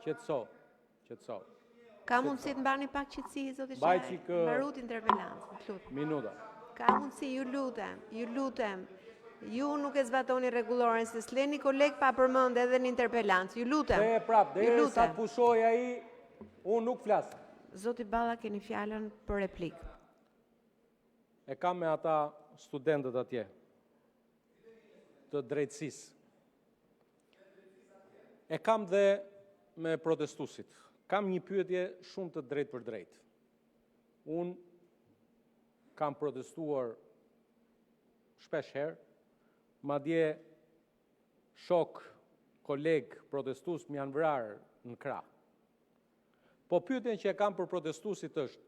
Qetëso. Ka mundësi të mbani pak qetësi, zoti Mbaj Shaj? qik, Mbarut interpelancën, lutem. Minuta. Ka mundësi, ju lutem. Ju nuk e zbatoni rregulloren, se s'leni koleg pa përmend edhe në interpelancë. Ju lutem. Dhe prap, dhe sa të pushoj ai, unë nuk flas. Zoti Balla, keni fjalën për replikë. E kam me ata studentët atje të drejtësisë. E kam dhe me protestuesit. Kam një pyetje shumë të drejtë për drejtë. Unë kam protestuar shpesh herë, madje shok, koleg, protestues më janë vrarë në krah. Po pyetjen që e kam për protestuesit është,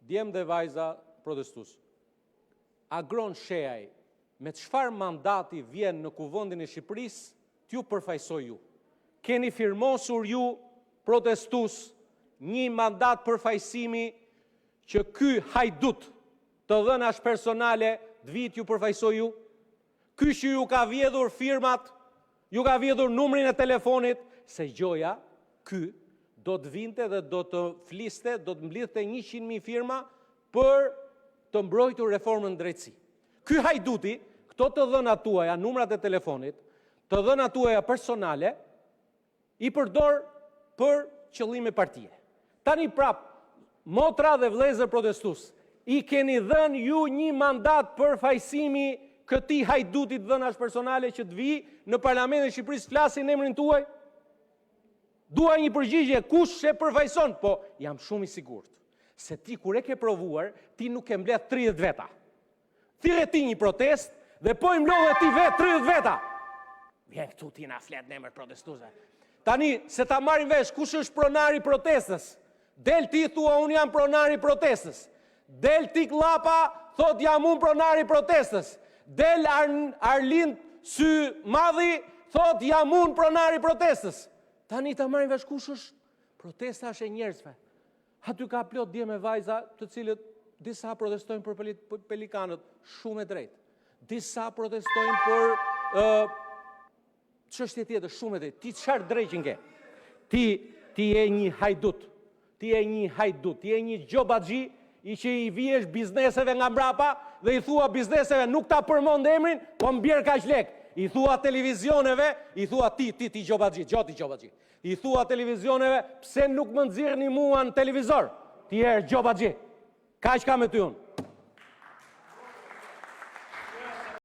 djem dhe vajza protestues, Agron Sheaj, me çfarë mandati vjen në Kuvendin e Shqipërisë, t'ju përfaqësoj ju? Keni firmosur ju protestues një mandat përfaqësimi që ky hajdut të dhënash personale të vit ju përfaqësoj ju? Ky që ju ka vjedhur firmat, ju ka vjedhur numrin e telefonit, se gjoja, ky do të vinte dhe do të fliste, do të mblidhte 100.000 firma për të mbrojtur reformën drejtësi. Ky hajduti, këto të dhënat tuaja, numrat e telefonit, të dhënat tuaja personale, i përdor për qëllime partije. Tani prap, motra dhe vëllezër protestues, i keni dhënë ju një mandat për fajsimi këtij hajdutit dhënash personale që të vi në Parlamentin e Shqipërisë flasin emrin tuaj? Dua një përgjigje, kush e përfaqëson? Po, jam shumë i sigurt se ti kur e ke provuar, ti nuk e mbledh 30 veta. Thirrje ti një protest dhe po i mlodhe ti vetë 30 veta. Vjen këtu ti na flet në emër protestuesve. Tani, se ta marrin vesh, kush është pronari protestës? Del ti thua, unë jam pronari protestës. Del ti Klapa, thot jam unë pronari protestës. Del Arlind Sy Madhi, thot jam unë pronari protestës. Tani ta marrin vesh kush është? Protesta është e njerëzve. Aty ka plot dje me vajza të cilët disa protestojnë për pelikanët, shumë e drejtë. Disa protestojnë për çështje tjetër, shumë e drejtë. Ti çfarë drejtje ke? Ti je një hajdut. Ti je një hajdut, ti je një gjobaxhi i që i vjesh bizneseve nga mbrapa dhe i thua bizneseve nuk ta përmend emrin, po mbjer kaq lek. I thua televizioneve, i thua ti gjobaxhi, gjoti gjobaxhi. I thua televizioneve, pse nuk më nxirrni mua në televizor? Ti je gjobaxhi. Kaq kam me ty unë.